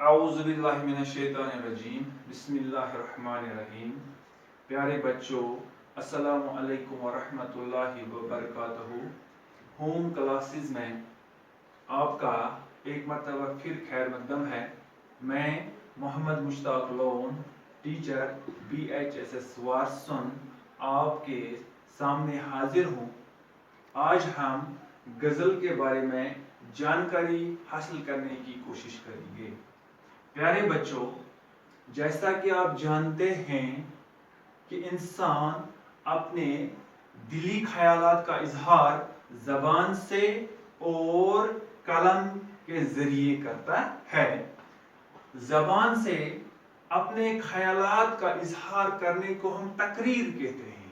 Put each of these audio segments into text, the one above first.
اعوذ باللہ من الشیطان الرجیم بسم اللہ الرحمن الرحیم۔ پیارے بچوں، السلام علیکم ورحمۃ اللہ وبرکاتہ۔ ہوم کلاسز میں آپ کا ایک مرتبہ پھر خیر مقدم ہے۔ میں محمد مشتاق لون، ٹیچر BHSS وارسن، آپ کے سامنے حاضر ہوں۔ آج ہم غزل کے بارے میں جانکاری حاصل کرنے کی کوشش کریں گے۔ پیارے بچوں، جیسا کہ آپ جانتے ہیں کہ انسان اپنے دلی خیالات کا اظہار زبان سے اور قلم کے ذریعے کرتا ہے۔ زبان سے اپنے خیالات کا اظہار کرنے کو ہم تقریر کہتے ہیں،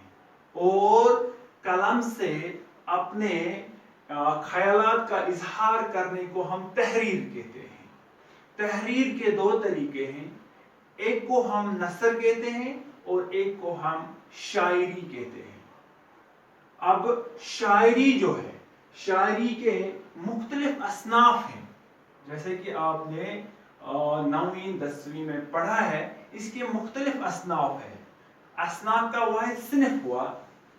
اور قلم سے اپنے خیالات کا اظہار کرنے کو ہم تحریر کہتے ہیں۔ تحریر کے دو طریقے ہیں، ایک کو ہم نثر کہتے ہیں اور ایک کو ہم شاعری کہتے ہیں۔ اب شاعری جو ہے، شاعری کے مختلف اصناف ہیں، جیسے کہ آپ نے 9ویں 10ویں میں پڑھا ہے۔ اس کے مختلف اصناف ہیں۔ اصناف کا واحد صنف ہوا،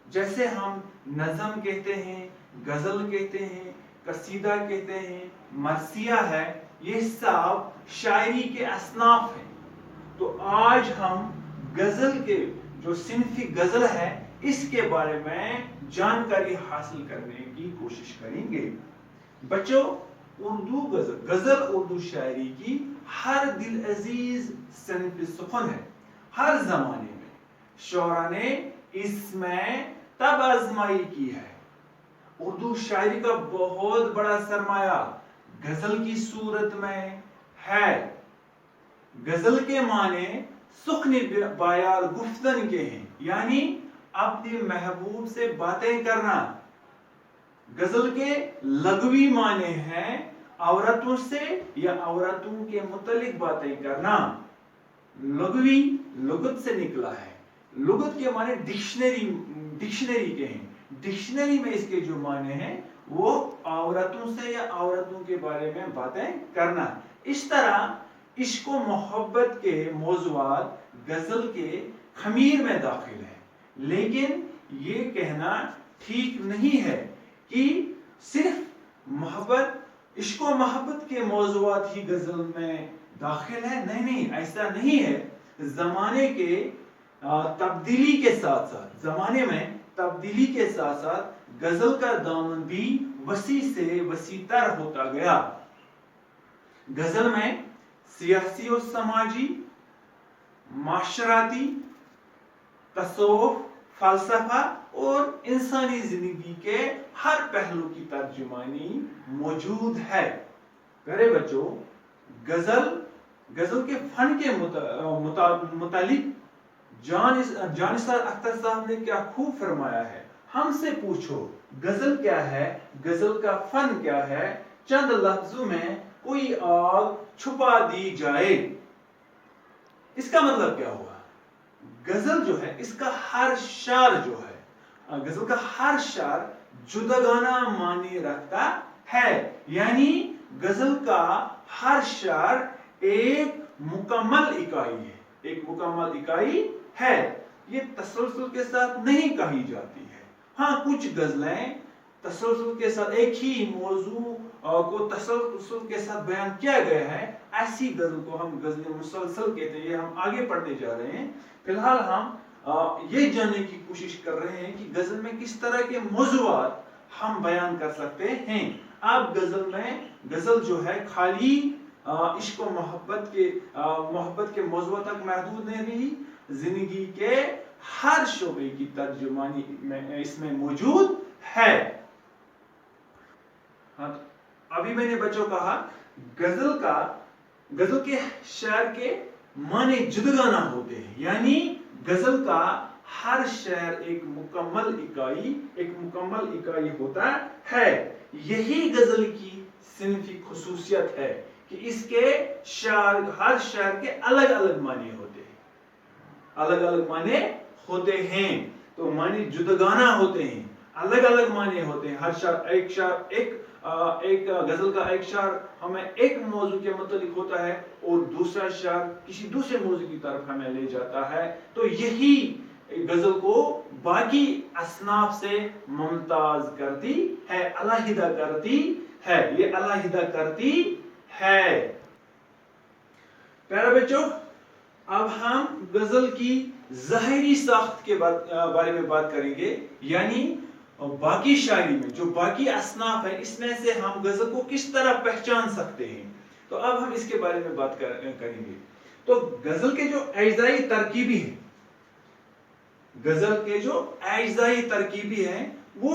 جیسے ہم نظم کہتے ہیں، غزل کہتے ہیں، قصیدہ کہتے ہیں، مرثیہ ہے، یہ سب شاعری کے اصناف ہیں۔ تو آج ہم غزل کے جو صنف غزل ہے اس کے بارے میں جانکاری حاصل کرنے کی کوشش کریں گے۔ بچوں، اردو غزل اردو شاعری کی ہر دل عزیز صنف سخن ہے۔ ہر زمانے میں شعراء نے اس میں تب آزمائی کی ہے۔ اردو شاعری کا بہت بڑا سرمایہ غزل کی صورت میں ہے۔ غزل کے معنی سخن بایار گفتن کے ہیں، یعنی اپنے محبوب سے باتیں کرنا۔ غزل کے لغوی معنی ہیں عورتوں سے یا عورتوں کے متعلق باتیں کرنا۔ لغوی لغت سے نکلا ہے۔ لغت کے معنی ڈکشنری کے ہیں۔ ڈکشنری میں اس کے جو معنی ہیں وہ عورتوں سے یا عورتوں کے بارے میں باتیں کرنا۔ اس طرح عشق و محبت کے موضوعات غزل کے خمیر میں داخل ہیں، لیکن یہ کہنا ٹھیک نہیں ہے کہ صرف عشق و محبت کے موضوعات ہی غزل میں داخل ہے۔ نہیں، ایسا نہیں ہے۔ زمانے میں تبدیلی کے ساتھ ساتھ غزل کا دامن بھی وسیع سے وسیع تر ہوتا گیا۔ غزل میں سیاسی و سماجی، معاشرتی، تصوف، فلسفہ اور انسانی زندگی کے ہر پہلو کی ترجمانی موجود ہے۔ پیارے بچوں، غزل کے فن کے متعلق جانثار اختر صاحب نے کیا خوب فرمایا ہے۔ ہم سے پوچھو غزل کیا ہے، غزل کا فن کیا ہے، چند لفظوں میں کوئی آگ چھپا دی جائے۔ اس کا مطلب کیا ہوا؟ غزل جو ہے، اس کا ہر شعر جو ہے، غزل کا ہر شعر جداگانہ معنی رکھتا ہے، یعنی غزل کا ہر شعر ایک مکمل اکائی ہے۔ یہ تسلسل کے ساتھ نہیں کہی جاتی ہے۔ ہاں، کچھ غزلیں تسلسل کے ساتھ ایک ہی موضوع کو تسلسل کے ساتھ بیان کیا گیا ہے، ایسی غزل کو ہم غزل مسلسل کہتے ہیں۔ یہ ہم آگے پڑھنے جا رہے ہیں۔ فی الحال ہم یہ جاننے کی کوشش کر رہے ہیں کہ غزل میں کس طرح کے موضوعات ہم بیان کر سکتے ہیں۔ اب غزل جو ہے خالی عشق و محبت کے موضوع تک محدود نہیں رہی، زندگی کے ہر شعبے کی ترجمانی اس میں موجود ہے۔ ابھی میں نے بچوں کہا غزل کے شعر کے معنی جداگانہ ہوتے ہیں، یعنی غزل کا ہر شعر ایک مکمل اکائی ہوتا ہے۔ یہی غزل کی صنفی خصوصیت ہے کہ اس کے ہر شعر کے الگ الگ معنی ہوتے ہیں۔ تو معنی جداگانہ ہوتے ہیں، الگ الگ معنی ہوتے ہیں۔ ہر شعر ایک ایک غزل کا ایک شعر ہمیں ایک موضوع کے متعلق ہوتا ہے اور دوسرا شعر کسی دوسرے موضوع کی طرف ہمیں لے جاتا ہے، تو یہی غزل کو باقی اصناف سے ممتاز کرتی ہے، علیحدہ کرتی ہے، یہ علیحدہ کرتی ہے۔ پیارے بچوں، اب ہم غزل کی ظاہری ساخت کے بارے میں بات کریں گے، یعنی باقی شاعری میں جو باقی اصناف ہیں اس میں سے ہم غزل کو کس طرح پہچان سکتے ہیں، تو اب ہم اس کے بارے میں بات کریں گے۔ تو غزل کے جو اجزائی ترکیبی ہیں، غزل کے جو اجزائی ترکیبی ہیں وہ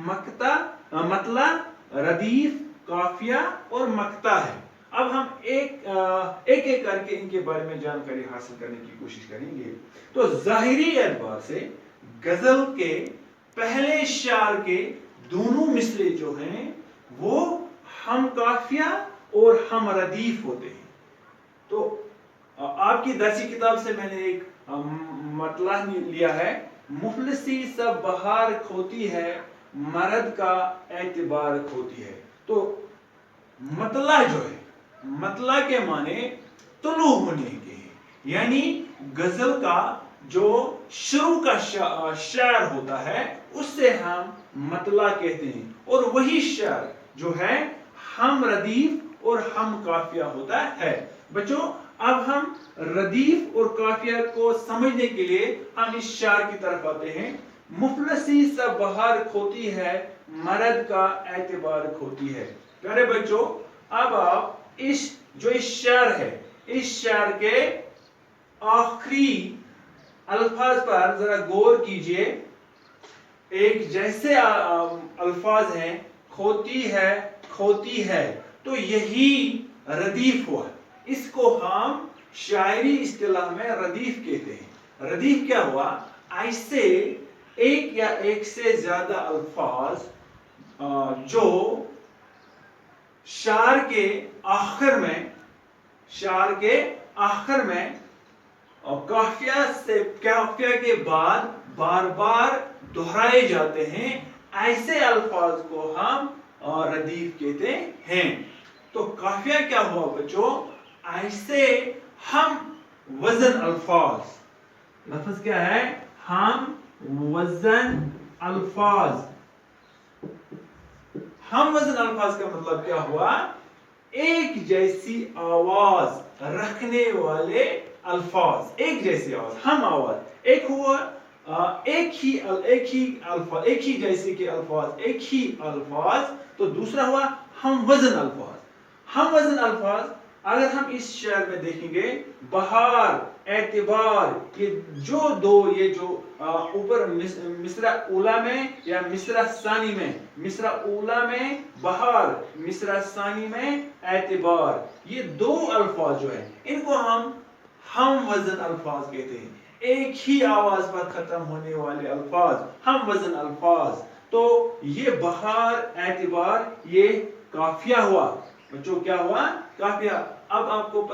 مقطع، مطلع، ردیف، قافیہ اور مقطع ہے۔ اب ہم ایک ایک کر کے ان کے بارے میں جانکاری حاصل کرنے کی کوشش کریں گے۔ تو ظاہری اعتبار سے غزل کے پہلے شعر کے دونوں مصرے جو ہیں وہ ہم قافیہ اور ہم ردیف ہوتے ہیں۔ تو آپ کی درسی کتاب سے میں نے ایک مطلع لیا ہے، مفلسی سب بہار کھوتی ہے، مرد کا اعتبار کھوتی ہے۔ تو مطلع جو ہے، مطلع کے معنی طلوع ہونے کے ہیں، یعنی غزل کا جو شروع کا شعر ہوتا ہے اس سے ہم مطلع کہتے ہیں، اور وہی شعر جو ہے ہم ردیف اور ہم قافیہ ہوتا ہے۔ بچوں، اب ہم ردیف اور قافیہ کو سمجھنے کے لیے ہم اس شعر کی طرف آتے ہیں۔ مفلسی سب بہار کھوتی ہے، مرد کا اعتبار کھوتی ہے۔ پیارے بچوں، اب آپ اس شعر ہے، اس شعر کے آخری الفاظ پر ذرا غور کیجئے۔ ایک جیسے الفاظ ہیں، کھوتی ہے، کھوتی ہے، تو یہی ردیف ہوا۔ اس کو ہم شاعری اصطلاح میں ردیف کہتے ہیں۔ ردیف کیا ہوا؟ ایسے ایک یا ایک سے زیادہ الفاظ جو شعر کے آخر میں قافیہ کے بعد بار بار دہرائے جاتے ہیں، ایسے الفاظ کو ہم ردیف کہتے ہیں۔ تو قافیہ کیا ہوا بچوں؟ ایسے ہم وزن الفاظ، لفظ کیا ہے؟ ہم وزن الفاظ۔ ہم وزن الفاظ کا مطلب کیا ہوا؟ ایک جیسی آواز رکھنے والے الفاظ، ایک جیسی آواز، ہم آواز، ایک ہوا ایک ہی جیسے کے الفاظ، ایک ہی الفاظ، تو دوسرا ہوا ہم وزن الفاظ۔ ہم وزن الفاظ اگر ہم اس شعر میں دیکھیں گے، بہار، اعتبار، یہ جو اوپر مصرع اولا میں یا مصرع ثانی میں، مصرع اولا میں بہار، مصرع ثانی میں اعتبار، یہ دو الفاظ جو ہیں ان کو ہم وزن الفاظ کہتے ہیں۔ ایک ہی آواز پر ختم ہونے والے الفاظ ہم وزن الفاظ۔ تو یہ بہار، اعتبار، یہ قافیہ ہوا بچوں۔ کیا ہوا؟ قافیہ۔ اب آپ کو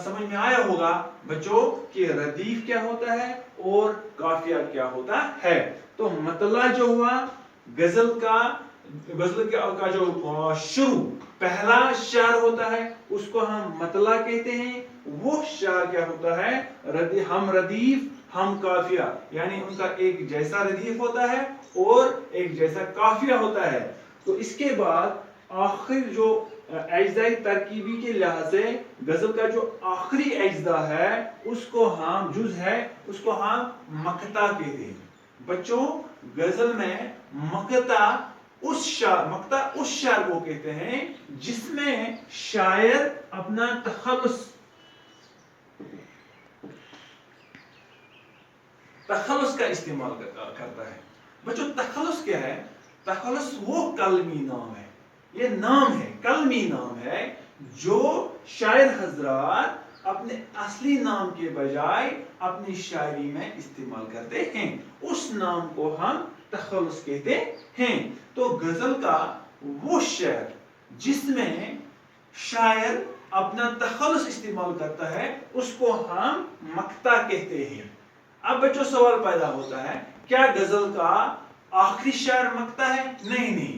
سمجھ میں آیا ہوگا بچوں کہ ردیف کیا ہوتا ہے اور قافیہ کیا ہوتا ہے۔ تو مطلع جو ہوا، غزل کا جو شروع پہلا شعر ہوتا ہے اس کو ہم مطلع کہتے ہیں۔ وہ شعر کیا ہوتا ہے؟ ہم ردیف، ہم قافیہ، یعنی ان کا ایک جیسا ردیف ہوتا ہے اور ایک جیسا قافیہ ہوتا ہے۔ تو اس کے بعد آخر جو اجزائی ترکیبی کے لحاظ سے غزل کا جو آخری اجزا ہے اس کو ہم مقطع کہتے ہیں۔ بچوں، غزل میں مقطع اس شعر کو کہتے ہیں جس میں شاعر اپنا تخلص کا استعمال کرتا ہے۔ بچوں، تخلص کیا ہے؟ تخلص وہ کلمی نام ہے، یہ نام ہے، کلمی نام ہے جو شاعر حضرات اپنے اصلی نام کے بجائے اپنی شاعری میں استعمال کرتے ہیں، اس نام کو ہم تخلص کہتے ہیں۔ تو غزل کا وہ شعر جس میں شاعر اپنا تخلص استعمال کرتا ہے اس کو ہم مقطع کہتے ہیں۔ اب بچوں سوال پیدا ہوتا ہے، کیا غزل کا آخری شعر مقطع ہے؟ نہیں،